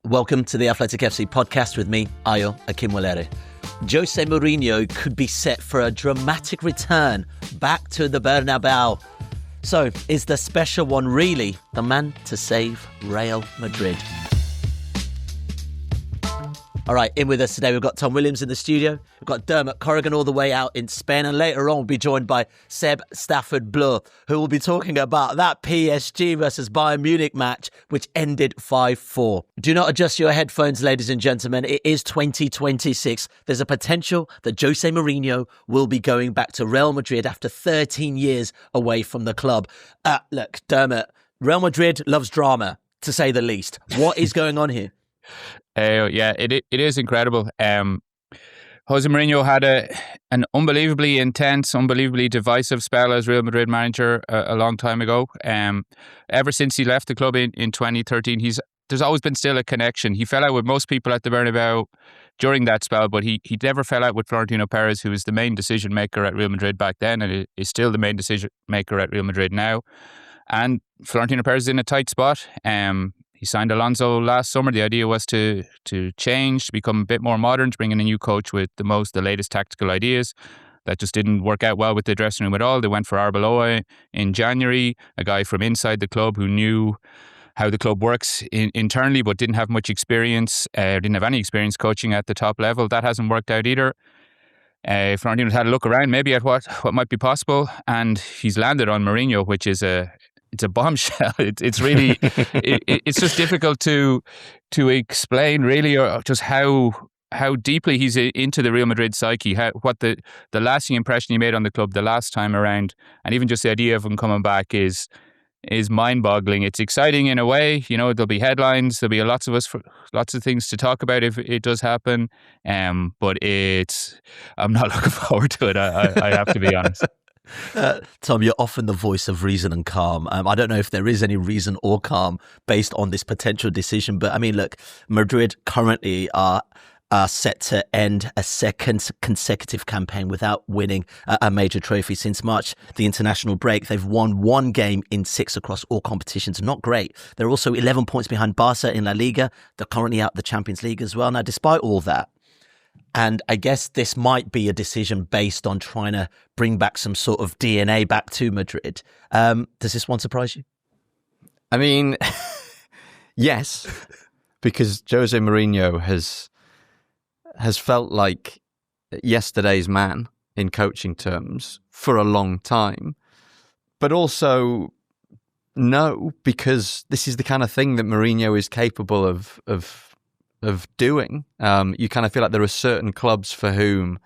Welcome to the Athletic FC podcast with me, Akinwolere. Jose Mourinho could be set for a dramatic return back to the Bernabeu. So, is the special one really the man to save Real Madrid? All right, in with us today, we've got Tom Williams in the studio. We've got Dermot, Corrigan all the way out in Spain. And later on, we'll be joined by Seb Stafford-Bloor, who will be talking about that PSG versus Bayern Munich match, which ended 5-4. Do not adjust your headphones, ladies and gentlemen. It is 2026. There's a potential that Jose Mourinho will be going back to Real Madrid after 13 years away from the club. Look, Dermot, Real Madrid loves drama, to say the least. What is going on here? It is incredible. Jose Mourinho had an unbelievably intense, unbelievably divisive spell as Real Madrid manager a long time ago. Ever since he left the club in 2013, there's always been still a connection. He fell out with most people at the Bernabeu during that spell, but he never fell out with Florentino Perez, who was the main decision maker at Real Madrid back then and is still the main decision maker at Real Madrid now. And Florentino Perez is in a tight spot. He signed Alonso last summer. The idea was to change, to become a bit more modern, to bring in a new coach with the latest tactical ideas. That just didn't work out well with the dressing room at all. They went for Arbeloa in January, a guy from inside the club who knew how the club works internally, but didn't have much experience, didn't have any experience coaching at the top level. That hasn't worked out either. Florentino's had a look around maybe at what might be possible, and he's landed on Mourinho, which is it's a bombshell. It's really, it's just difficult to explain really, or just how deeply he's into the Real Madrid psyche, what the lasting impression he made on the club the last time around, and even just the idea of him coming back is mind-boggling. It's exciting in a way, there'll be headlines, there'll be lots of things to talk about if it does happen, but I'm not looking forward to it, I have to be honest. Tom, you're often the voice of reason and calm. I don't know if there is any reason or calm based on this potential decision, but I mean, look, Madrid currently are set to end a second consecutive campaign without winning a major trophy since March, the international break. They've won one game in 6 across all competitions. Not great. They're also 11 points behind Barca in La Liga. They're currently out of the Champions League as well. Now, despite all that, and I guess this might be a decision based on trying to bring back some sort of DNA back to Madrid. Does this one surprise you? I mean, yes, because Jose Mourinho has felt like yesterday's man in coaching terms for a long time. But also, no, because this is the kind of thing that Mourinho is capable of doing. You kind of feel like there are certain clubs for whom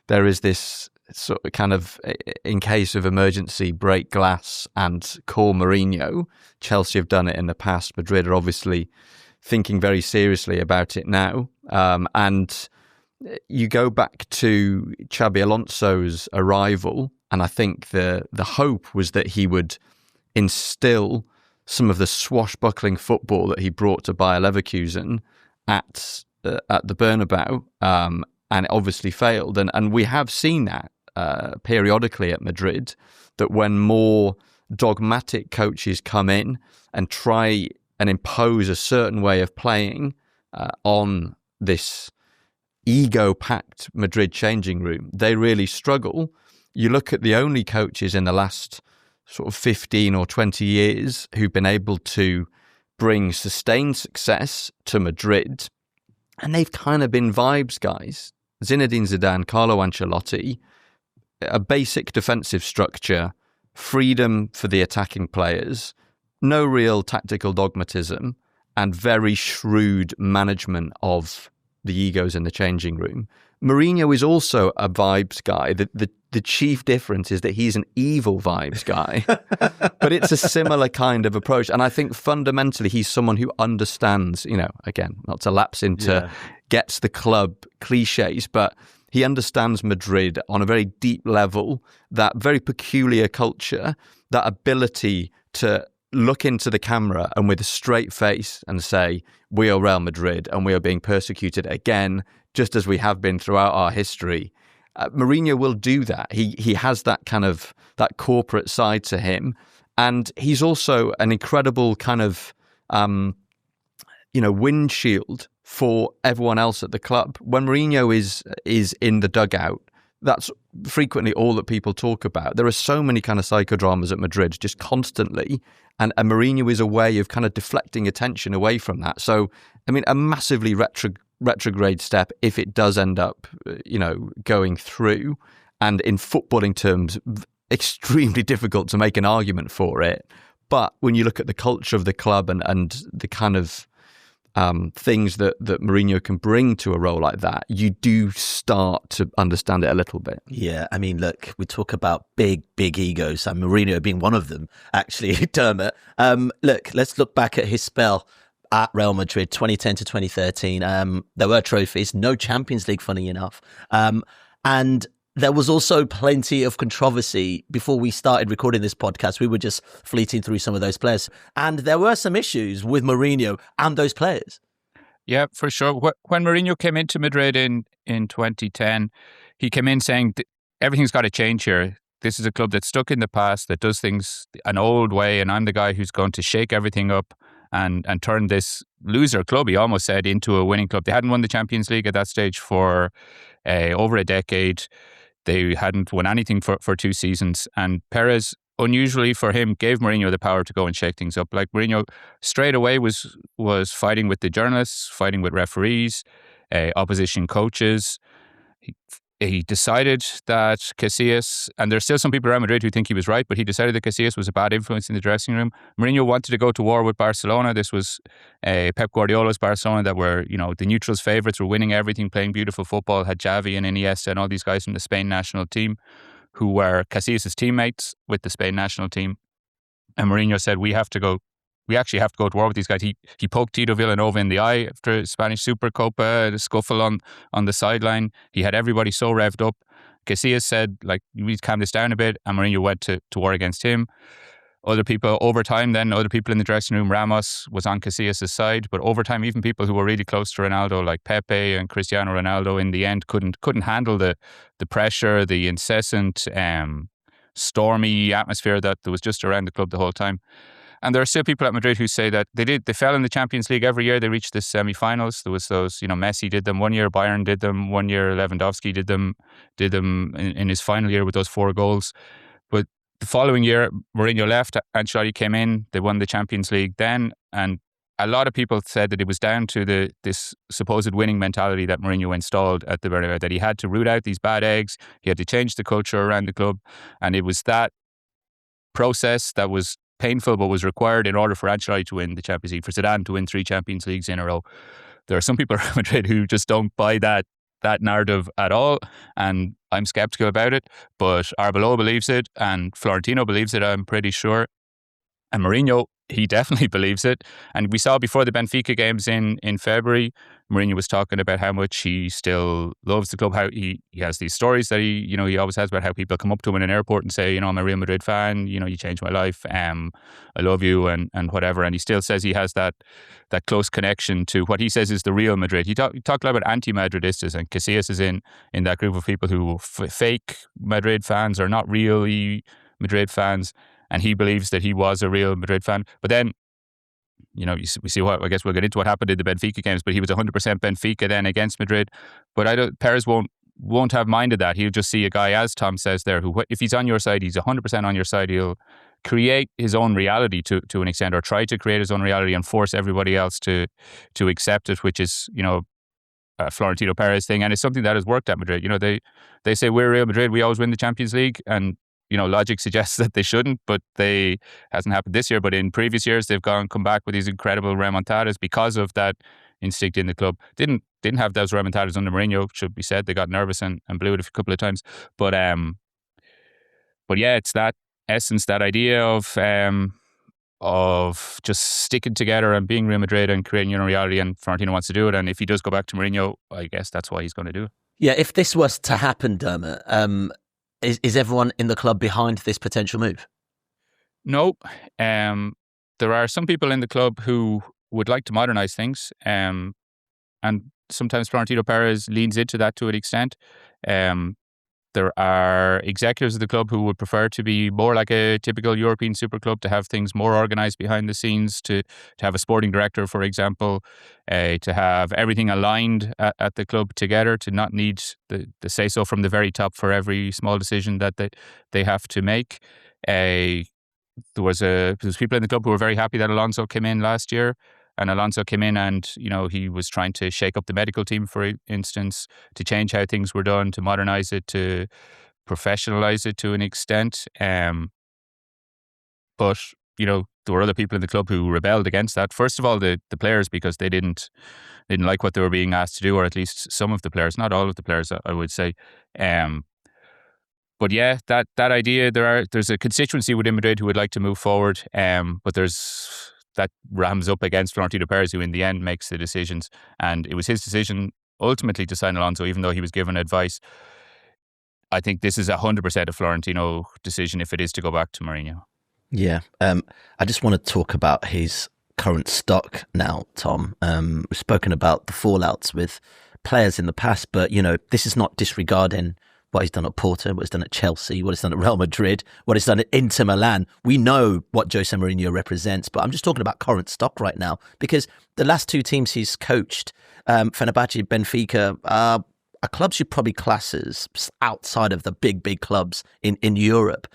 there is this sort of kind of, in case of emergency, break glass and call Mourinho. Chelsea have done it in the past. Madrid are obviously thinking very seriously about it now. And you go back to Xabi Alonso's arrival, and I think the hope was that he would instill some of the swashbuckling football that he brought to Bayer Leverkusen at the Bernabeu, and it obviously failed. And we have seen that periodically at Madrid, that when more dogmatic coaches come in and try and impose a certain way of playing on this ego-packed Madrid changing room, they really struggle. You look at the only coaches in the last sort of 15 or 20 years who've been able to bring sustained success to Madrid, and they've kind of been vibes guys. Zinedine Zidane, Carlo Ancelotti, a basic defensive structure, freedom for the attacking players, no real tactical dogmatism, and very shrewd management of the egos in the changing room. Mourinho is also a vibes guy. The chief difference is that he's an evil vibes guy, but it's a similar kind of approach. And I think fundamentally he's someone who understands, again, not to lapse into gets the club cliches, but he understands Madrid on a very deep level, that very peculiar culture, that ability to look into the camera and with a straight face and say, we are Real Madrid and we are being persecuted again, just as we have been throughout our history. Mourinho will do that. He has that kind of, that corporate side to him. And he's also an incredible kind of windshield for everyone else at the club. When Mourinho is in the dugout, that's frequently all that people talk about. There are so many kind of psychodramas at Madrid just constantly, and Mourinho is a way of kind of deflecting attention away from that. So, I mean, a massively retrograde step if it does end up, going through, and in footballing terms, extremely difficult to make an argument for it. But when you look at the culture of the club and the kind of things that Mourinho can bring to a role like that, you do start to understand it a little bit. Yeah, I mean, look, we talk about big egos, and Mourinho being one of them, actually, Dermot. Look, let's look back at his spell at Real Madrid, 2010 to 2013. There were trophies, no Champions League, funny enough. And there was also plenty of controversy before we started recording this podcast. We were just fleeting through some of those players. And there were some issues with Mourinho and those players. Yeah, for sure. When Mourinho came into Madrid in 2010, he came in saying, everything's got to change here. This is a club that's stuck in the past, that does things an old way, and I'm the guy who's going to shake everything up and turn this loser club, he almost said, into a winning club. They hadn't won the Champions League at that stage for over a decade. They hadn't won anything for 2 seasons. And Perez, unusually for him, gave Mourinho the power to go and shake things up. Like, Mourinho straight away was fighting with the journalists, fighting with referees, opposition coaches. He decided that Casillas, and there's still some people around Madrid who think he was right, but he decided that Casillas was a bad influence in the dressing room. Mourinho wanted to go to war with Barcelona. This was Pep Guardiola's Barcelona that were, the neutrals' favourites, were winning everything, playing beautiful football, had Xavi and Iniesta and all these guys from the Spain national team who were Casillas' teammates with the Spain national team. And Mourinho said, we actually have to go to war with these guys. He poked Tito Villanova in the eye after Spanish Supercopa, the scuffle on the sideline. He had everybody so revved up. Casillas said, we need to calm this down a bit, and Mourinho went to war against him. Other people, other people in the dressing room, Ramos was on Casillas' side, but over time, even people who were really close to Ronaldo, like Pepe and Cristiano Ronaldo, in the end couldn't handle the pressure, the incessant, stormy atmosphere that was just around the club the whole time. And there are still people at Madrid who say that they fell in the Champions League every year. They reached the semi-finals. There was those, Messi did them one year, Bayern did them one year, Lewandowski did them in his final year with those 4 goals. But the following year, Mourinho left, Ancelotti came in, they won the Champions League then, and a lot of people said that it was down to this supposed winning mentality that Mourinho installed at the Bernabeu, that he had to root out these bad eggs, he had to change the culture around the club, and it was that process that was painful but was required in order for Ancelotti to win the Champions League, for Zidane to win 3 Champions Leagues in a row. There are some people around Madrid who just don't buy that narrative at all, and I'm skeptical about it, but Arbeloa believes it and Florentino believes it, I'm pretty sure. And Mourinho, he definitely believes it. And we saw before the Benfica games in February, Mourinho was talking about how much he still loves the club, how he has these stories that he always has about how people come up to him in an airport and say, I'm a Real Madrid fan, you changed my life, I love you and whatever. And he still says he has that close connection to what he says is the real Madrid. He talked a lot about anti-Madridistas, and Casillas is in that group of people who fake Madrid fans or not really Madrid fans. And he believes that he was a Real Madrid fan. But then, we see what, I guess we'll get into what happened in the Benfica games, but he was 100% Benfica then against Madrid. But Perez won't have minded that. He'll just see a guy, as Tom says there, who, if he's on your side, he's 100% on your side. He'll create his own reality to an extent, or try to create his own reality and force everybody else to accept it, which is, a Florentino Perez thing. And it's something that has worked at Madrid. They say we're Real Madrid, we always win the Champions League, and logic suggests that they shouldn't, but hasn't happened this year. But in previous years, they've come back with these incredible remontadas because of that instinct in the club. Didn't have those remontadas under Mourinho, should be said. They got nervous and blew it a couple of times. But yeah, it's that essence, that idea of just sticking together and being Real Madrid and creating your own reality. And Florentino wants to do it. And if he does go back to Mourinho, I guess that's why he's going to do it. Yeah, if this was to happen, Dermot, Is everyone in the club behind this potential move? No. There are some people in the club who would like to modernise things, and sometimes Florentino Perez leans into that to an extent. There are executives of the club who would prefer to be more like a typical European super club, to have things more organised behind the scenes, to have a sporting director, for example, to have everything aligned at the club together, to not need the say-so from the very top for every small decision that they have to make. There was people in the club who were very happy that Alonso came in last year. And Alonso came in and, he was trying to shake up the medical team, for instance, to change how things were done, to modernise it, to professionalise it to an extent. But, there were other people in the club who rebelled against that. First of all, the players, because they didn't like what they were being asked to do, or at least some of the players, not all of the players, I would say. But yeah, that idea, there's a constituency within Madrid who would like to move forward, but that rams up against Florentino Perez, who in the end makes the decisions. And it was his decision ultimately to sign Alonso, even though he was given advice. I think this is 100% a Florentino decision if it is to go back to Mourinho. Yeah. I just want to talk about his current stock now, Tom. We've spoken about the fallouts with players in the past, but, this is not disregarding what he's done at Porto, what he's done at Chelsea, what he's done at Real Madrid, what he's done at Inter Milan. We know what Jose Mourinho represents, but I'm just talking about current stock right now, because the last two teams he's coached, Fenerbahce, Benfica, are clubs you probably class as outside of the big clubs in Europe.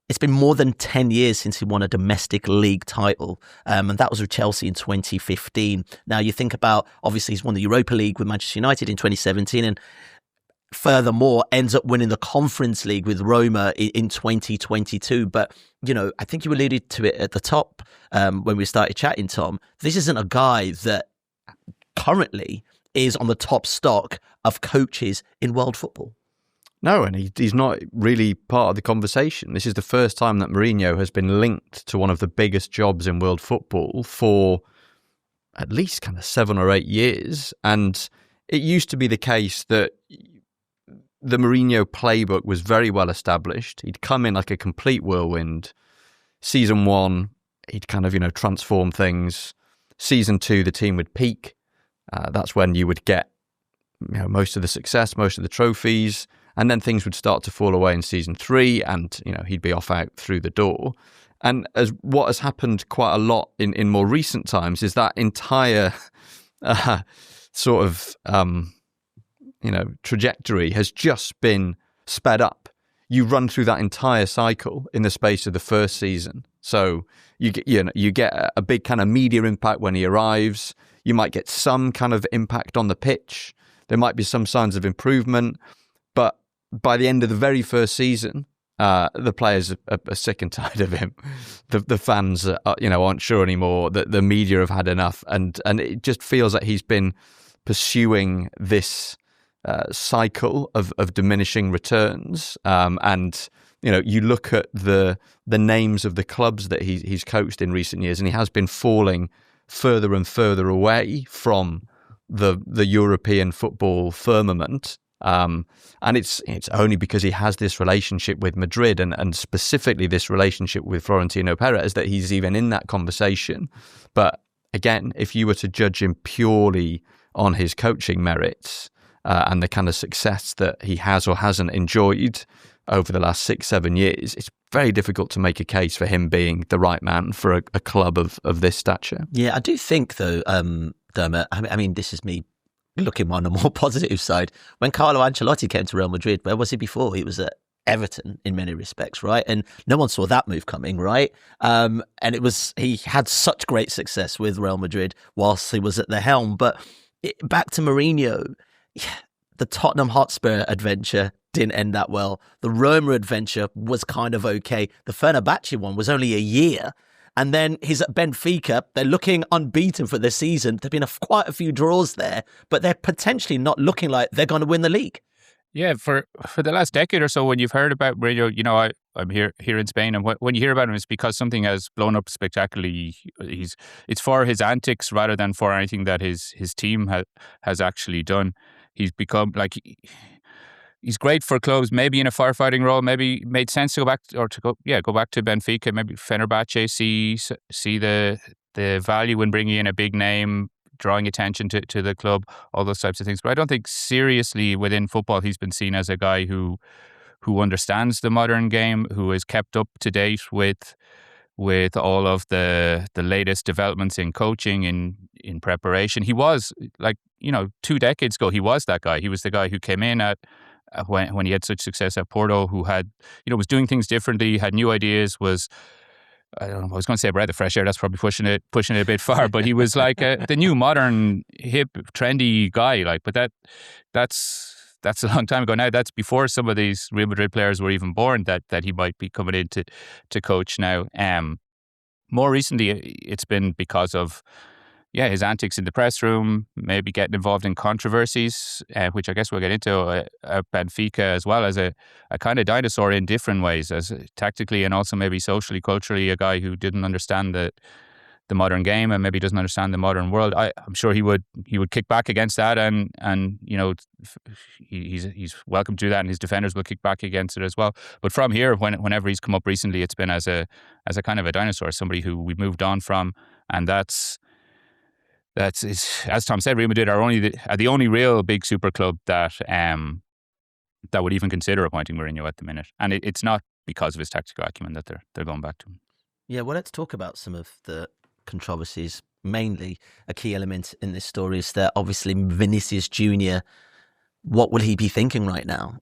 It's been more than 10 years since he won a domestic league title, and that was with Chelsea in 2015. Now, you think about, obviously, he's won the Europa League with Manchester United in 2017, and furthermore ends up winning the Conference League with Roma in 2022. But, I think you alluded to it at the top when we started chatting, Tom. This isn't a guy that currently is on the top stock of coaches in world football. No, and he's not really part of the conversation. This is the first time that Mourinho has been linked to one of the biggest jobs in world football for at least kind of 7 or 8 years. And it used to be the case that the Mourinho playbook was very well established. He'd come in like a complete whirlwind. Season 1, he'd kind of, transform things. Season 2, the team would peak. That's when you would get most of the success, most of the trophies. And then things would start to fall away in season 3, and he'd be off out through the door. And as what has happened quite a lot in more recent times is that entire sort of trajectory has just been sped up. You run through that entire cycle in the space of the first season. So you get a big kind of media impact when he arrives. You might get some kind of impact on the pitch. There might be some signs of improvement, but by the end of the very first season, the players are sick and tired of him. The fans, aren't sure anymore. That the media have had enough, and it just feels like he's been pursuing this cycle of diminishing returns. And you look at the names of the clubs that he's coached in recent years, and he has been falling further and further away from the European football firmament. And it's only because he has this relationship with Madrid and specifically this relationship with Florentino Perez that he's even in that conversation. But again, if you were to judge him purely on his coaching merits and the kind of success that he has or hasn't enjoyed over the last 6-7 years, it's very difficult to make a case for him being the right man for a club of this stature. Yeah, I do think though, Dermot, I mean, this is me looking on the more positive side. When Carlo Ancelotti came to Real Madrid, where was he before? He was at Everton in many respects, right? And no one saw that move coming, right? And he had such great success with Real Madrid whilst he was at the helm. But back to Mourinho, the Tottenham Hotspur adventure didn't end that well. The Roma adventure was kind of okay. The Fenerbahce one was only a year. And then he's at Benfica. They're looking unbeaten for the season. There've been quite a few draws there, but they're potentially not looking like they're going to win the league. Yeah, for the last decade or so, when you've heard about Mourinho, I'm here in Spain, and when you hear about him, it's because something has blown up spectacularly. It's for his antics rather than for anything that his team has actually done. He's become like he's great for clubs, maybe in a firefighting role. Maybe it made sense to go back to Benfica, maybe Fenerbahce. See the value in bringing in a big name, drawing attention to the club, all those types of things. But I don't think seriously within football he's been seen as a guy who understands the modern game, who is kept up to date with all of the latest developments in coaching, in preparation. He was, like, 2 decades ago, he was that guy. He was the guy who came in at when he had such success at Porto, who had, was doing things differently, had new ideas, was, I don't know, I was going to say a breath of fresh air. That's probably pushing it a bit far. But he was like the new modern, hip, trendy guy. Like, but that's a long time ago now. That's before some of these Real Madrid players were even born. That he might be coming in to coach now. More recently, it's been because of his antics in the press room, maybe getting involved in controversies, which I guess we'll get into at Benfica, as well as a kind of dinosaur in different ways, as tactically and also maybe socially, culturally, a guy who didn't understand the modern game and maybe doesn't understand the modern world. I'm sure he would kick back against that, and he's welcome to do that, and his defenders will kick back against it as well. But from here, whenever he's come up recently, it's been as a kind of a dinosaur, somebody who we've moved on from, and that's as Tom said, Real Madrid are the only real big super club that would even consider appointing Mourinho at the minute, and it's not because of his tactical acumen that they're going back to him. Yeah, well, let's talk about some of the controversies. Mainly, a key element in this story is that obviously Vinicius Jr., what will he be thinking right now?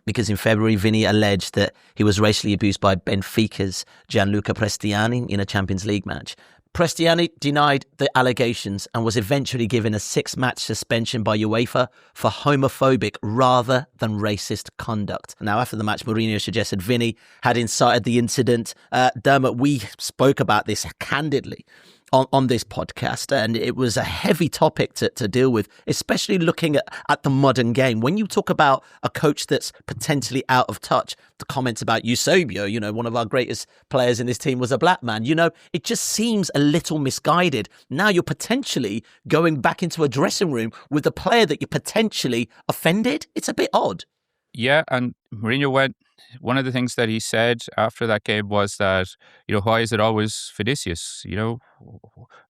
Because in February, Vini alleged that he was racially abused by Benfica's Gianluca Prestiani in a Champions League match. Prestiani denied the allegations and was eventually given a 6-match suspension by UEFA for homophobic rather than racist conduct. Now, after the match, Mourinho suggested Vini had incited the incident. Dermot, we spoke about this candidly on this podcast, and it was a heavy topic to deal with, especially looking at the modern game. When you talk about a coach that's potentially out of touch, the comments about Eusebio, one of our greatest players in this team was a black man, it just seems a little misguided. Now you're potentially going back into a dressing room with a player that you potentially offended. It's a bit odd. Yeah, and Mourinho one of the things that he said after that game was that, why is it always Vinicius?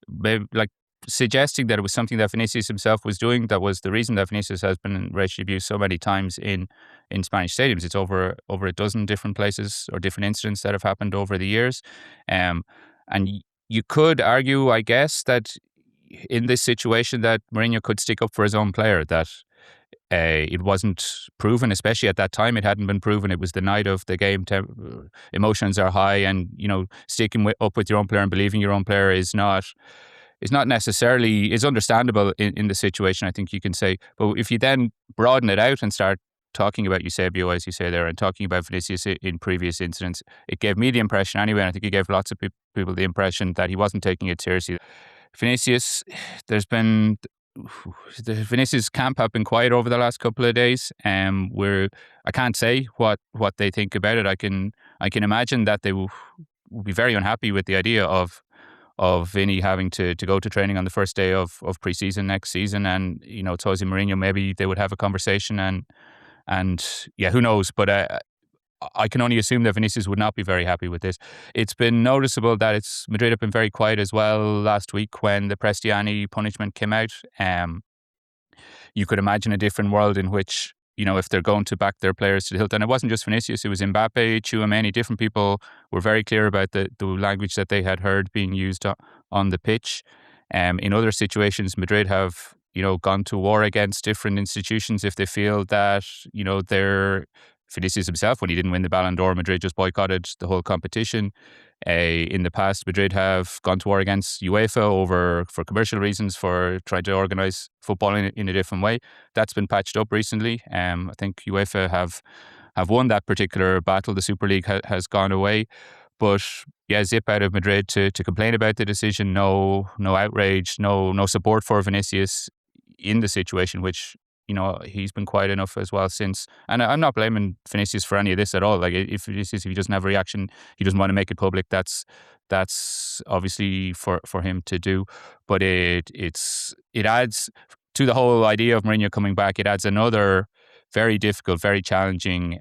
Maybe, like, suggesting that it was something that Vinicius himself was doing. That was the reason that Vinicius has been racially abused so many times in Spanish stadiums. It's over a dozen different places or different incidents that have happened over the years. And you could argue, I guess, that in this situation that Mourinho could stick up for his own player, that it wasn't proven, especially at that time. It hadn't been proven. It was the night of the game. Emotions are high, and sticking up with your own player and believing your own player is not necessarily is understandable in the situation, I think you can say. But if you then broaden it out and start talking about Eusebio, as you say there, and talking about Vinicius in previous incidents, it gave me the impression anyway, and I think it gave lots of people the impression that he wasn't taking it seriously. Vinicius, the Vinicius camp have been quiet over the last couple of days. I can't say what they think about it. I can imagine that they will be very unhappy with the idea of Vini having to go to training on the first day of pre-season next season, and it's Jose Mourinho. Maybe they would have a conversation, and yeah, who knows? But I can only assume that Vinicius would not be very happy with this. It's been noticeable that Madrid have been very quiet as well last week when the Prestiani punishment came out. You could imagine a different world in which, if they're going to back their players to the hilt, and it wasn't just Vinicius, it was Mbappe, Tchouaméni, different people were very clear about the language that they had heard being used on the pitch. In other situations, Madrid have, gone to war against different institutions if they feel that, they're Vinicius himself, when he didn't win the Ballon d'Or, Madrid just boycotted the whole competition. In the past, Madrid have gone to war against UEFA for commercial reasons, for trying to organise football in a different way. That's been patched up recently. I think UEFA have won that particular battle. The Super League has gone away. But yeah, zip out of Madrid to complain about the decision. No outrage, no support for Vinicius in the situation, which he's been quiet enough as well since. And I'm not blaming Vinicius for any of this at all. Like, if he doesn't have a reaction, he doesn't want to make it public, that's obviously for him to do. But it adds to the whole idea of Mourinho coming back. It adds another very difficult, very challenging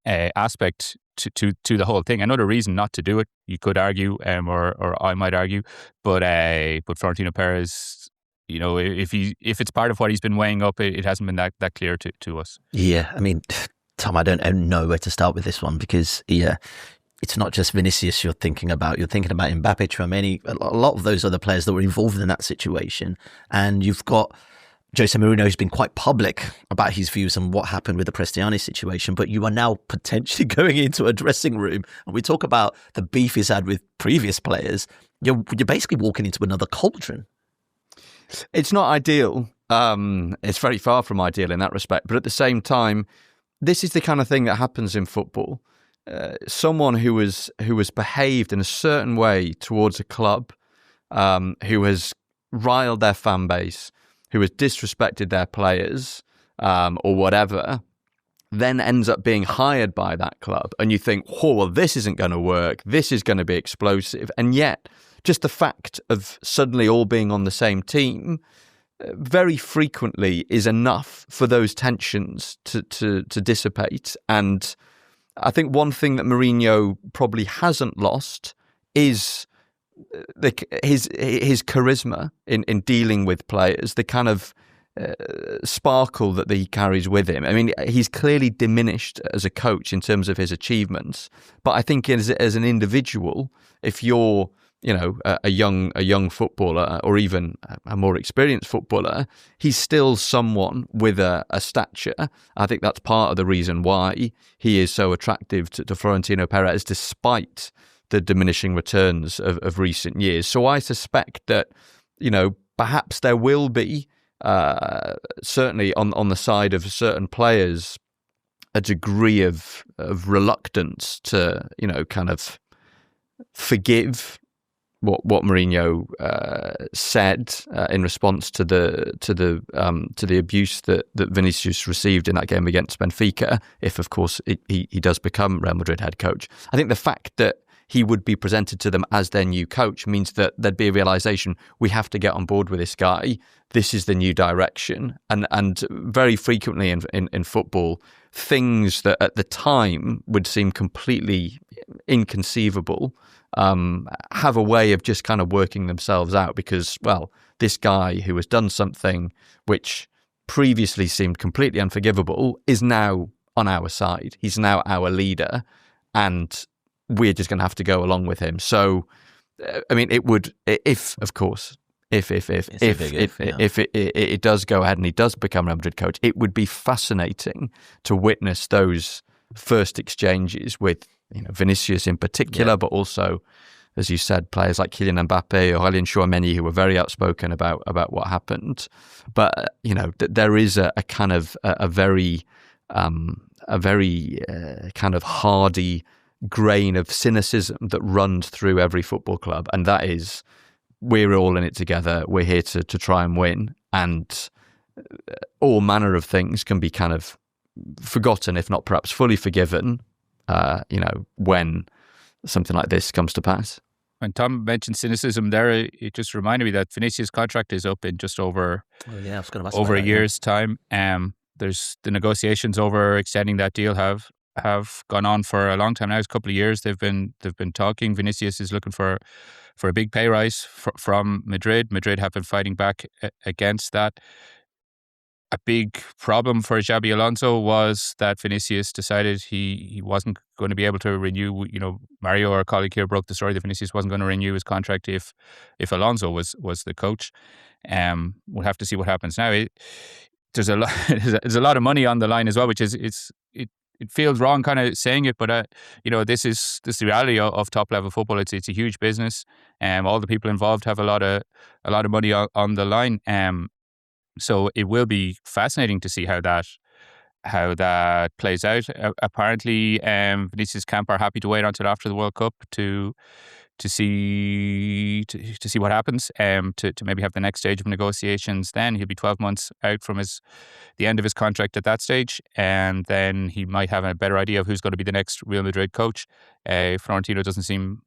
aspect to the whole thing. Another reason not to do it, you could argue, or I might argue, but Florentino Perez, if it's part of what he's been weighing up, it hasn't been that clear to us. Yeah, I mean, Tom, I don't know where to start with this one because it's not just Vinicius you're thinking about. You're thinking about Mbappe, Tchouaméni, a lot of those other players that were involved in that situation, and you've got Jose Mourinho, who's been quite public about his views on what happened with the Prestiani situation, but you are now potentially going into a dressing room, and we talk about the beef he's had with previous players. You're basically walking into another cauldron. It's not ideal. It's very far from ideal in that respect. But at the same time, this is the kind of thing that happens in football. Someone who has behaved in a certain way towards a club, who has riled their fan base, who has disrespected their players, or whatever, then ends up being hired by that club. And you think, oh, well, this isn't going to work. This is going to be explosive. And yet, just the fact of suddenly all being on the same team very frequently is enough for those tensions to dissipate. And I think one thing that Mourinho probably hasn't lost is his charisma in dealing with players, the kind of sparkle that he carries with him. I mean, he's clearly diminished as a coach in terms of his achievements, but I think as an individual, if you're a young footballer or even a more experienced footballer, he's still someone with a stature. I think that's part of the reason why he is so attractive to Florentino Perez, despite the diminishing returns of recent years. So I suspect that, perhaps there will be, certainly on the side of certain players, a degree of reluctance to, kind of forgive what Mourinho said in response to the abuse that Vinicius received in that game against Benfica, if of course he does become Real Madrid head coach. I think the fact that he would be presented to them as their new coach means that there'd be a realization, we have to get on board with this guy. This is the new direction. And very frequently in football, things that at the time would seem completely inconceivable have a way of just kind of working themselves out because, well, this guy who has done something which previously seemed completely unforgivable is now on our side. He's now our leader, and we're just going to have to go along with him. So, I mean, it would, if it does go ahead and he does become Real Madrid coach, it would be fascinating to witness those first exchanges with Vinicius in particular, but also, as you said, players like Kylian Mbappe or Aurélien Tchouaméni who were very outspoken about what happened. But there is a kind of a very kind of hardy grain of cynicism that runs through every football club, and that is, we're all in it together. We're here to try and win, and all manner of things can be kind of forgotten, if not perhaps fully forgiven, when something like this comes to pass. When Tom mentioned cynicism there, it just reminded me that Vinicius' contract is up in just over a year's time. There's the negotiations over extending that deal have gone on for a long time now. It's a couple of years they've been talking. Vinicius is looking for a big pay rise from Madrid. Madrid have been fighting back against that. A big problem for Xabi Alonso was that Vinicius decided he wasn't going to be able to renew. Mario, our colleague here, broke the story that Vinicius wasn't going to renew his contract if Alonso was the coach. We'll have to see what happens now. There's a lot of money on the line as well, which is it feels wrong kind of saying it, but this is the reality of top level football. It's a huge business. All the people involved have a lot of money on the line. So it will be fascinating to see how that plays out. Apparently, Vinicius camp are happy to wait until after the World Cup to see what happens. To maybe have the next stage of negotiations. Then he'll be 12 months out from the end of his contract at that stage, and then he might have a better idea of who's going to be the next Real Madrid coach. Florentino doesn't seem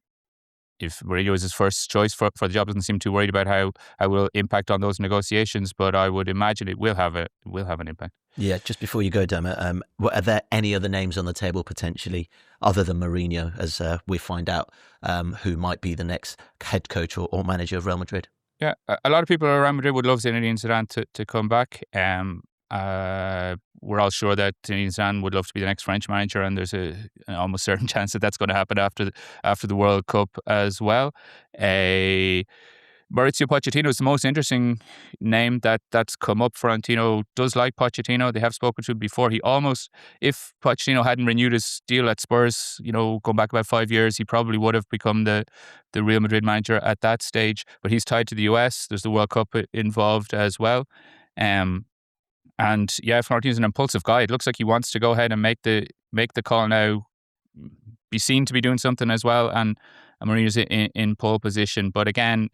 if Mourinho is his first choice for the job, doesn't seem too worried about how it will impact on those negotiations. But I would imagine it will have an impact. Yeah, just before you go, Dermot, are there any other names on the table potentially other than Mourinho, as we find out who might be the next head coach or manager of Real Madrid? Yeah, a lot of people around Madrid would love Zinedine Zidane to come back. We're all sure that Zinedine Zidane would love to be the next French manager, and there's an almost certain chance that that's going to happen after the World Cup as well. Mauricio Pochettino is the most interesting name that's come up. Florentino does like Pochettino. They have spoken to him before. He almost, if Pochettino hadn't renewed his deal at Spurs, going back about 5 years, he probably would have become the Real Madrid manager at that stage. But he's tied to the US. There's the World Cup involved as well. And yeah, Florentino's an impulsive guy. It looks like he wants to go ahead and make the call now, be seen to be doing something as well. And Mourinho's in pole position. But again,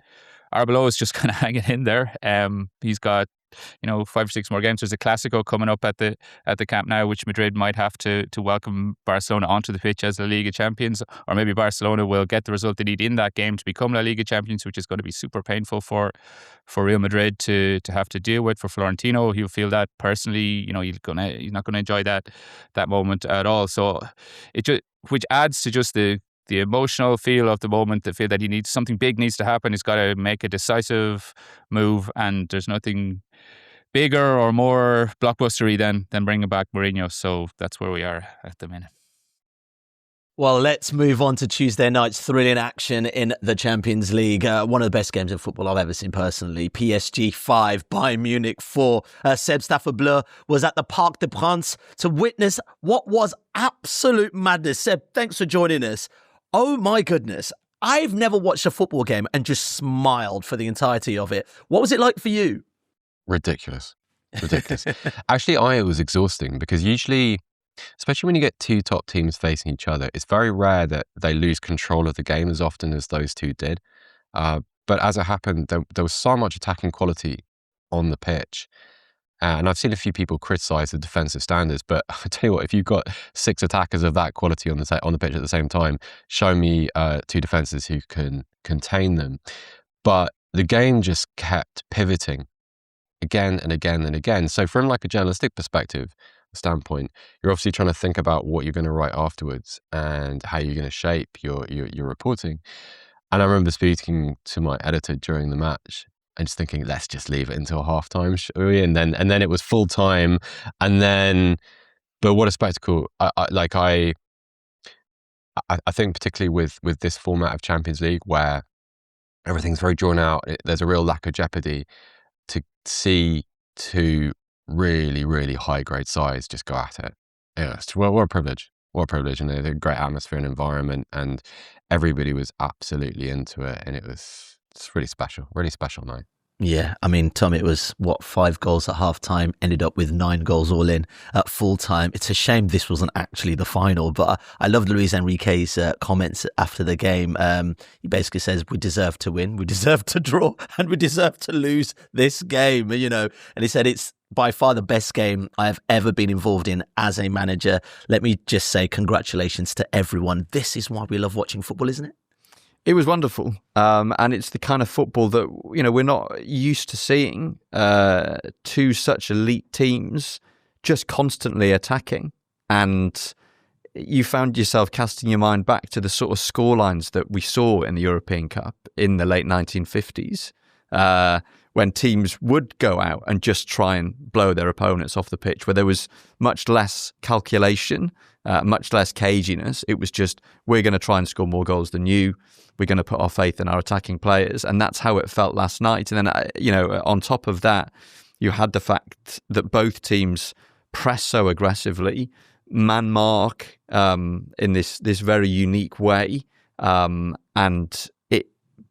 Arbeloa is just kind of hanging in there. He's got 5 or 6 more games. There's a Clásico coming up at the Camp Nou, which Madrid might have to welcome Barcelona onto the pitch as La Liga champions, or maybe Barcelona will get the result they need in that game to become La Liga champions, which is going to be super painful for Real Madrid to have to deal with. For Florentino, he'll feel that personally. He's not going to enjoy that moment at all. So which adds to just the emotional feel of the moment, the feel that something big needs to happen. He's got to make a decisive move, and there's nothing bigger or more blockbustery than bringing back Mourinho. So that's where we are at the minute. Well, let's move on to Tuesday night's thrilling action in the Champions League. One of the best games of football I've ever seen personally. PSG 5, Bayern Munich 4. Seb Stafford-Bloor was at the Parc des Princes to witness what was absolute madness. Seb, thanks for joining us. Oh my goodness. I've never watched a football game and just smiled for the entirety of it. What was it like for you? Ridiculous. Actually, it was exhausting because usually, especially when you get 2 top teams facing each other, it's very rare that they lose control of the game as often as those 2 did. But as it happened, there was so much attacking quality on the pitch. And I've seen a few people criticise the defensive standards, but I tell you what, if you've got 6 attackers of that quality on the pitch at the same time, show me 2 defences who can contain them. But the game just kept pivoting again and again and again. So from like a journalistic perspective standpoint, you're obviously trying to think about what you're going to write afterwards and how you're going to shape your reporting. And I remember speaking to my editor during the match and just thinking, let's just leave it until halftime, shall we? And then it was full time, but what a spectacle! I think particularly with this format of Champions League where everything's very drawn out, there's a real lack of jeopardy. To see 2 really, really high grade sides just go at it, what a privilege! What a privilege! And a great atmosphere and environment, and everybody was absolutely into it, and it's really special night. Yeah, I mean, Tom, it was, 5 goals at half-time, ended up with 9 goals all in at full-time. It's a shame this wasn't actually the final, but I loved Luis Enrique's comments after the game. He basically says, we deserve to win, we deserve to draw, and we deserve to lose this game, and he said it's by far the best game I have ever been involved in as a manager. Let me just say congratulations to everyone. This is why we love watching football, isn't it? It was wonderful, and it's the kind of football that we're not used to seeing. 2 such elite teams just constantly attacking, and you found yourself casting your mind back to the sort of scorelines that we saw in the European Cup in the late 1950s, when teams would go out and just try and blow their opponents off the pitch, where there was much less calculation, much less caginess. It was just, we're going to try and score more goals than you. We're going to put our faith in our attacking players. And that's how it felt last night. And then, on top of that, you had the fact that both teams press so aggressively, man mark in this very unique way. And it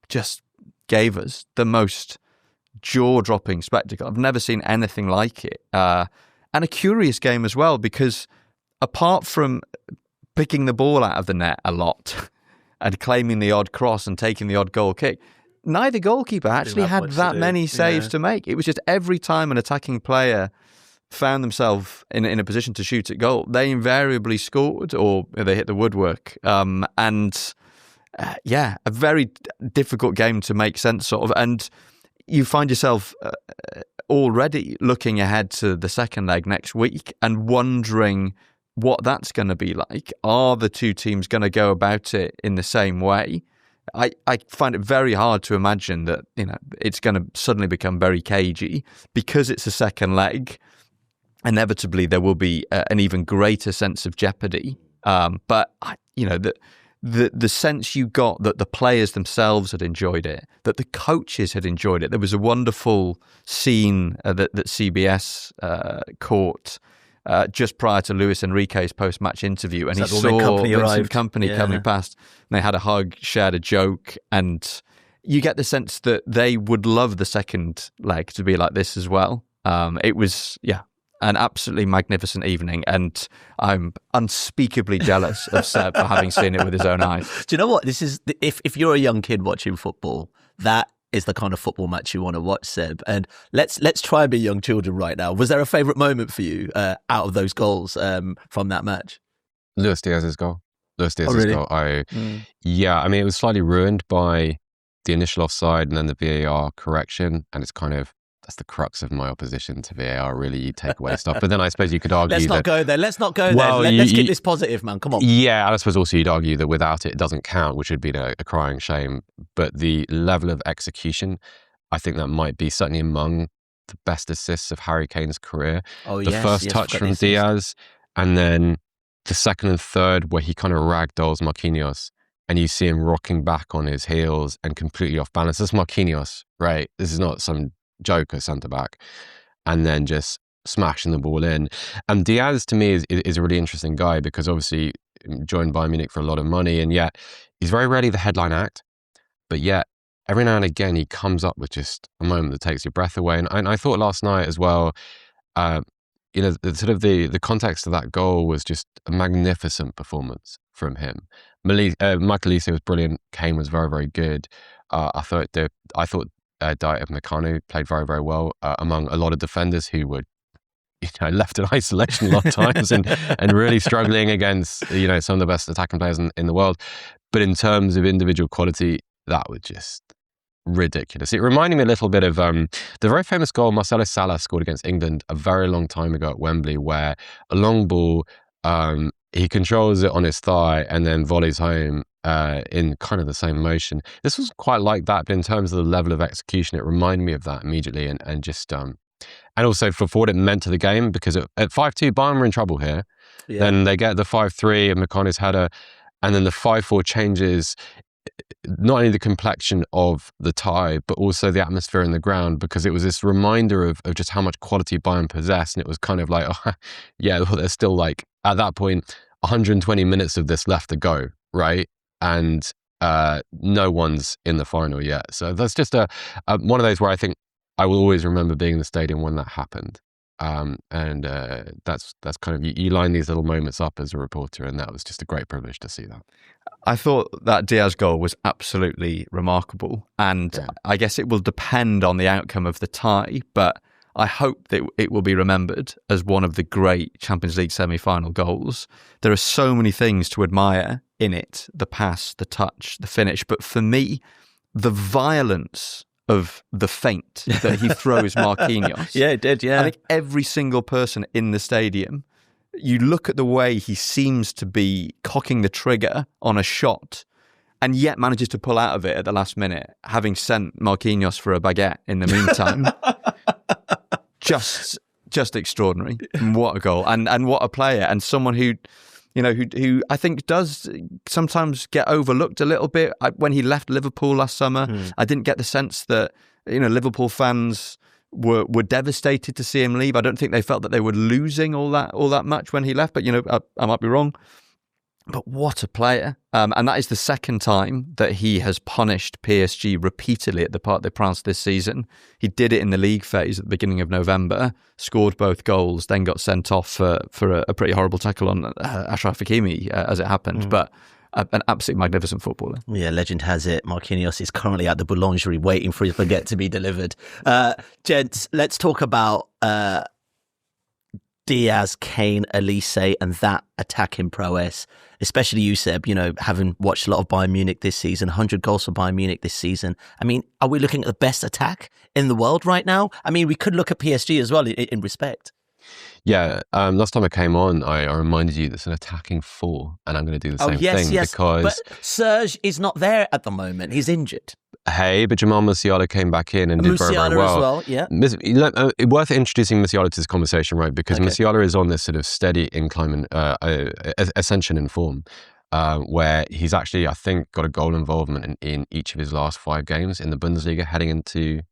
just gave us the most jaw-dropping spectacle. I've never seen anything like it. And a curious game as well, because apart from picking the ball out of the net a lot and claiming the odd cross and taking the odd goal kick, neither goalkeeper actually had that many saves to make. It was just every time an attacking player found themselves in a position to shoot at goal, they invariably scored or they hit the woodwork. And a very difficult game to make sense of. And you find yourself already looking ahead to the second leg next week and wondering what that's going to be like. Are the two teams going to go about it in the same way? I find it very hard to imagine that it's going to suddenly become very cagey because it's a second leg. Inevitably, there will be an even greater sense of jeopardy. But the sense you got that the players themselves had enjoyed it, that the coaches had enjoyed it. There was a wonderful scene that CBS caught just prior to Luis Enrique's post-match interview, and he saw Vincent Kompany coming past, and they had a hug, shared a joke, and you get the sense that they would love the second leg to be like this as well. It was, an absolutely magnificent evening, and I'm unspeakably jealous of Seb for having seen it with his own eyes. Do you know what? This is if you're a young kid watching football, that is the kind of football match you want to watch, Seb. And let's try and be young children right now. Was there a favourite moment for you out of those goals from that match? Luis Diaz's goal. Really? Goal. Yeah, I mean, it was slightly ruined by the initial offside and then the VAR correction, and it's kind of, that's the crux of my opposition to VAR, really. You take away stuff. But then I suppose you could argue Let's not go there. Let's keep this positive, man. Come on. Yeah, and I suppose also you'd argue that without it doesn't count, which would be a crying shame. But the level of execution, I think that might be certainly among the best assists of Harry Kane's career. The first touch from Diaz, and then the second and third where he kind of ragdolls Marquinhos, and you see him rocking back on his heels and completely off balance. That's Marquinhos, right? This is not some joker centre-back, and then just smashing the ball in. And Diaz, to me, is a really interesting guy because obviously joined Bayern Munich for a lot of money, and yet he's very rarely the headline act, but yet every now and again he comes up with just a moment that takes your breath away. And I thought last night as well, the context of that goal was just a magnificent performance from him. Michael Olise was brilliant. Kane was very, very good. I thought Diet of Meccano played very, very well among a lot of defenders who were, left in isolation a lot of times and really struggling against, some of the best attacking players in the world. But in terms of individual quality, that was just ridiculous. It reminded me a little bit of the very famous goal Marcelo Salah scored against England a very long time ago at Wembley, where a long ball, he controls it on his thigh and then volleys home in kind of the same motion. This was quite like that, but in terms of the level of execution, it reminded me of that immediately, and just and also for what it meant to the game, because at 5-2, Bayern were in trouble here. Yeah. Then they get the 5-3 and Meccano's header, and then the 5-4 changes not only the complexion of the tie, but also the atmosphere in the ground, because it was this reminder of just how much quality Bayern possessed. And it was kind of like, there's still like, at that point, 120 minutes of this left to go, right? And no one's in the final yet. So that's just one of those where I think I will always remember being in the stadium when that happened. That's kind of, you line these little moments up as a reporter, and that was just a great privilege to see that. I thought that Diaz goal was absolutely remarkable, and I guess it will depend on the outcome of the tie, but I hope that it will be remembered as one of the great Champions League semi-final goals. There are so many things to admire in it, the pass, the touch, the finish, but for me, the violence of the feint that he throws Marquinhos. Yeah, it did, yeah. I think every single person in the stadium, you look at the way he seems to be cocking the trigger on a shot and yet manages to pull out of it at the last minute, having sent Marquinhos for a baguette in the meantime. Just extraordinary. What a goal. And what a player. And someone who I think does sometimes get overlooked a little bit. When he left Liverpool last summer, I didn't get the sense that, Liverpool fans were devastated to see him leave. I don't think they felt that they were losing all that much when he left, but I might be wrong. But what a player. And that is the second time that he has punished PSG repeatedly at the Parc des Princes this season. He did it in the league phase at the beginning of November, scored both goals, then got sent off for a pretty horrible tackle on Achraf Hakimi as it happened. But an absolutely magnificent footballer. Yeah, legend has it, Marquinhos is currently at the boulangerie waiting for his baguette to be delivered. Gents, let's talk about Diaz, Kane, Elise, and that attacking prowess, especially you, Seb, having watched a lot of Bayern Munich this season, 100 goals for Bayern Munich this season. I mean, are we looking at the best attack in the world right now? I mean, we could look at PSG as well in respect. Yeah, last time I came on, I reminded you that's an attacking four, and I'm going to do the same thing because... But Serge is not there at the moment. He's injured. Hey, but Jamal Musiala came back in and did very, very well. As well, yeah. Worth introducing Musiala to this conversation, right? Because Musiala is on this sort of steady incline, ascension in form, where he's actually, I think, got a goal involvement in each of his last 5 games in the Bundesliga heading into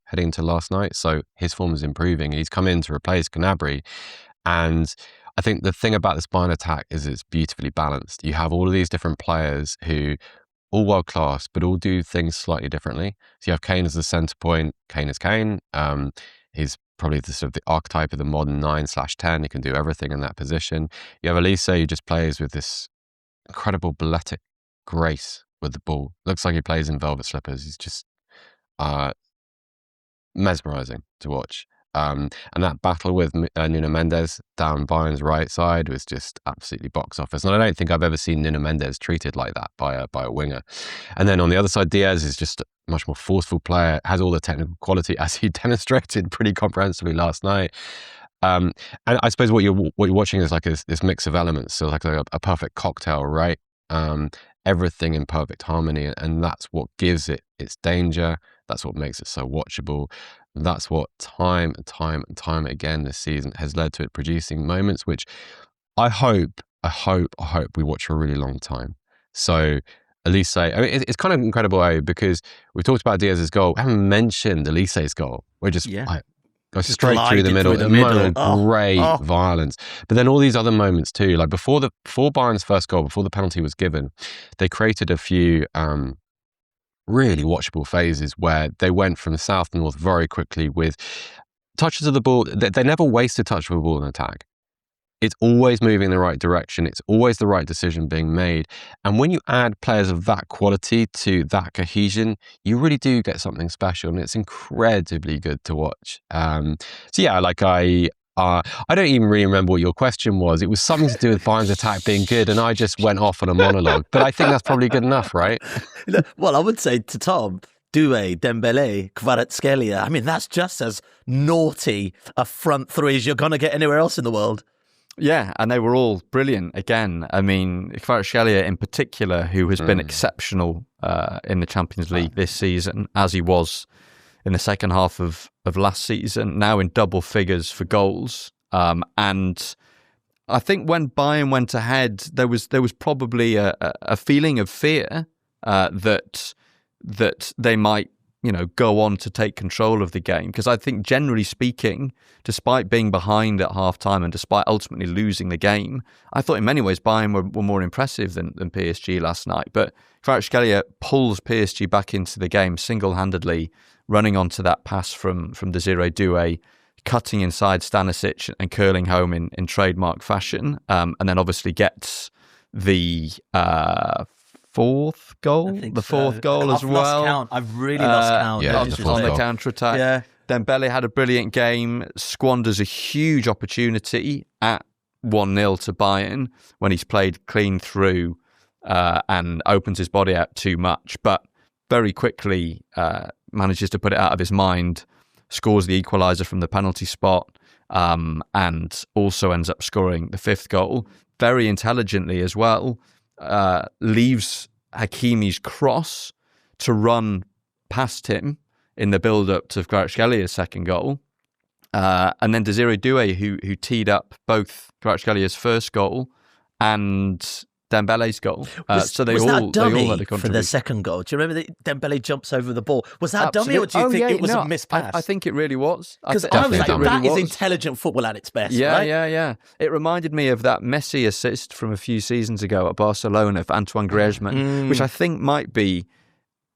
last night. So his form is improving, and he's come in to replace Gnabry. And I think the thing about this Bayern attack is it's beautifully balanced. You have all of these different players who all world class, but all do things slightly differently. So you have Kane as the centre point. Kane is Kane. He's probably the sort of the archetype of the modern 9/10. He can do everything in that position. You have Elise, who just plays with this incredible balletic grace with the ball. Looks like he plays in velvet slippers. He's just mesmerising to watch. And that battle with Nuno Mendes down Bayern's right side was just absolutely box office. And I don't think I've ever seen Nuno Mendes treated like that by a winger. And then on the other side, Diaz is just a much more forceful player, has all the technical quality as he demonstrated pretty comprehensively last night. And I suppose what you're watching is like this mix of elements, so like a perfect cocktail, right? Everything in perfect harmony, and that's what gives it its danger. That's what makes it so watchable. That's what time and time again this season has led to it producing moments which I hope we watch for a really long time. So Elise, I mean, it's kind of incredible, because we talked about Diaz's goal. We haven't mentioned Elise's goal. We're just go straight through the middle. Great violence. But then all these other moments too, like before Bayern's first goal, before the penalty was given, they created a few really watchable phases where they went from south to north very quickly with touches of the ball. They never waste a touch of the ball in attack. It's always moving in the right direction. It's always the right decision being made. And when you add players of that quality to that cohesion, you really do get something special, and it's incredibly good to watch. So yeah, like I don't even really remember what your question was. It was something to do with Bayern's attack being good, and I just went off on a monologue. But I think that's probably good enough, right? Well, I would say to Tom, Doué, Dembélé, Kvaratskhelia. I mean, that's just as naughty a front three as you're going to get anywhere else in the world. Yeah, and they were all brilliant again. I mean, Kvaratskhelia in particular, who has been exceptional in the Champions League this season, as he was in the second half of last season, now in double figures for goals. And I think when Bayern went ahead, there was probably a feeling of fear that they might, go on to take control of the game. Because I think, generally speaking, despite being behind at half-time and despite ultimately losing the game, I thought in many ways Bayern were more impressive than PSG last night. But Kvaratskhelia pulls PSG back into the game single-handedly, running onto that pass from Desiree Doué, cutting inside Stanisic and curling home in trademark fashion, and then obviously gets the fourth goal as well. Lost count. I've really lost count. Yeah, on the counter-attack. Yeah. Dembele had a brilliant game, squanders a huge opportunity at 1-0 to Bayern when he's played clean through and opens his body out too much, but very quickly manages to put it out of his mind, scores the equaliser from the penalty spot, and also ends up scoring the 5th goal very intelligently as well. Leaves Hakimi's cross to run past him in the build-up to Kvaratskelia's 2nd goal. And then Desiree Doué, who teed up both Kvaratskelia's 1st goal and Dembele's goal. So they all had a contribution. For the 2nd goal? Do you remember that Dembele jumps over the ball? Was that dummy, or do you think it was a missed pass? I think it really was. Because I was like, that is intelligent football at its best, right? Yeah. It reminded me of that Messi assist from a few seasons ago at Barcelona for Antoine Griezmann, which I think might be,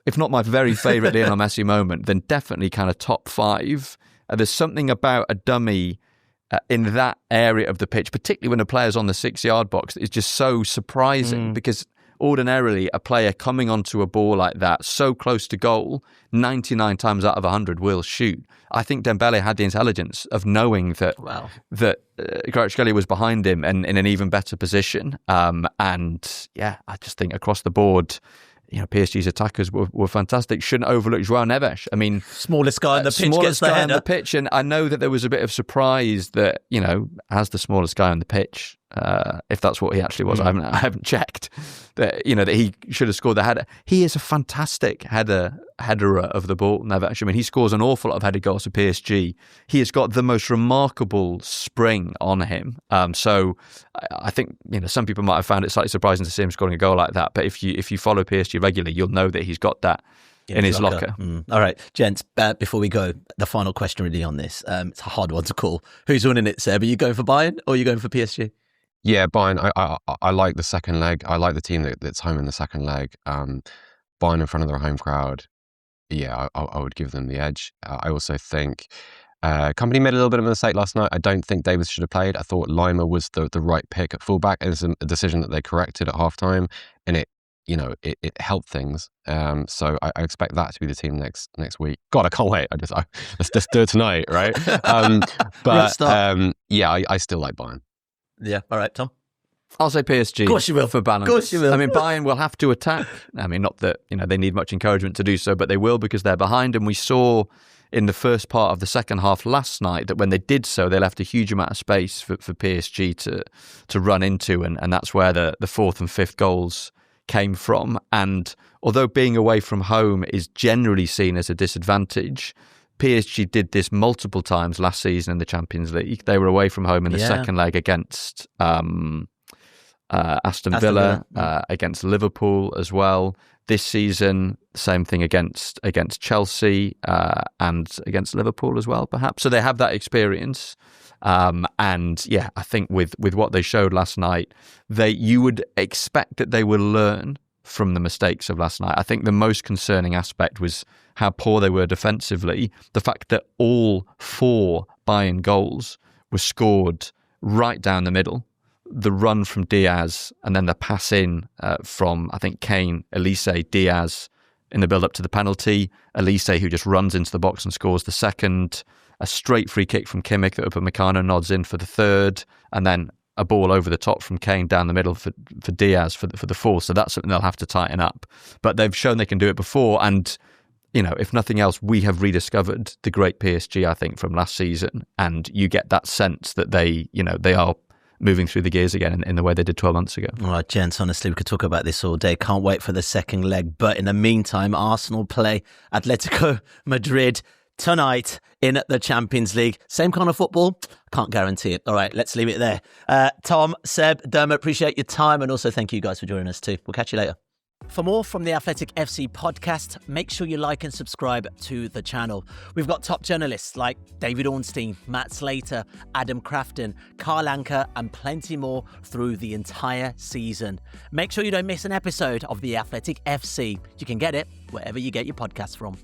if not my very favourite Lionel Messi moment, then definitely kind of top 5. There's something about a dummy in that area of the pitch, particularly when a player's on the 6-yard box, is just so surprising because ordinarily a player coming onto a ball like that, so close to goal, 99 times out of 100 will shoot. I think Dembele had the intelligence of knowing that Kvaratskhelia was behind him and in an even better position. And yeah, I just think across the board, PSG's attackers were fantastic. Shouldn't overlook João Neves. I mean, smallest guy on the pitch gets the header. On the pitch, and I know that there was a bit of surprise that as the smallest guy on the pitch, if that's what he actually was, I haven't checked. That that he should have scored the header. He is a fantastic headerer of the ball, Neves. I mean, he scores an awful lot of headed goals for PSG. He has got the most remarkable spring on him. So I think some people might have found it slightly surprising to see him scoring a goal like that. But if you follow PSG regularly, you'll know that he's got that in his locker. All right, gents, before we go, the final question really on this. It's a hard one to call. Who's winning it, Seb? Are you going for Bayern or are you going for PSG? Yeah, Bayern. I like the second leg. I like the team that's home in the second leg. Bayern in front of their home crowd. Yeah, I would give them the edge. I also think Company made a little bit of a mistake last night. I don't think Davis should have played. I thought Lima was the right pick at fullback. It's a decision that they corrected at halftime, and it helped things. So I expect that to be the team next week. God, I can't wait. Let's just do it tonight, right? But I still like Bayern. Yeah. All right, Tom. I'll say PSG. Of course you will. For balance. Of course you will. I mean, Bayern will have to attack. I mean, not that they need much encouragement to do so, but they will because they're behind. And we saw in the first part of the second half last night that when they did so, they left a huge amount of space for PSG to run into, and that's where the fourth and fifth goals came from. And although being away from home is generally seen as a disadvantage, PSG did this multiple times last season in the Champions League. They were away from home in the second leg against Aston Villa, against Liverpool as well. This season, same thing against Chelsea and against Liverpool as well, perhaps. So they have that experience. And yeah, I think with what they showed last night, you would expect that they will learn from the mistakes of last night. I think the most concerning aspect was how poor they were defensively. The fact that all 4 Bayern goals were scored right down the middle. The run from Diaz and then the pass in from, I think, Kane, Elise, Diaz in the build-up to the penalty. Elise, who just runs into the box and scores the second. A straight free kick from Kimmich that Upamecano nods in for the third. And then a ball over the top from Kane down the middle for Diaz for the fourth. So that's something they'll have to tighten up. But they've shown they can do it before. And, if nothing else, we have rediscovered the great PSG, I think, from last season. And you get that sense that they are moving through the gears again in the way they did 12 months ago. All right, gents, honestly, we could talk about this all day. Can't wait for the second leg. But in the meantime, Arsenal play Atletico Madrid tonight in the Champions League. Same kind of football? Can't guarantee it. All right, let's leave it there. Tom, Seb, Dermot, appreciate your time. And also thank you guys for joining us too. We'll catch you later. For more from the Athletic FC podcast, make sure you like and subscribe to the channel. We've got top journalists like David Ornstein, Matt Slater, Adam Crafton, Carl Anker, and plenty more through the entire season. Make sure you don't miss an episode of the Athletic FC. You can get it wherever you get your podcasts from.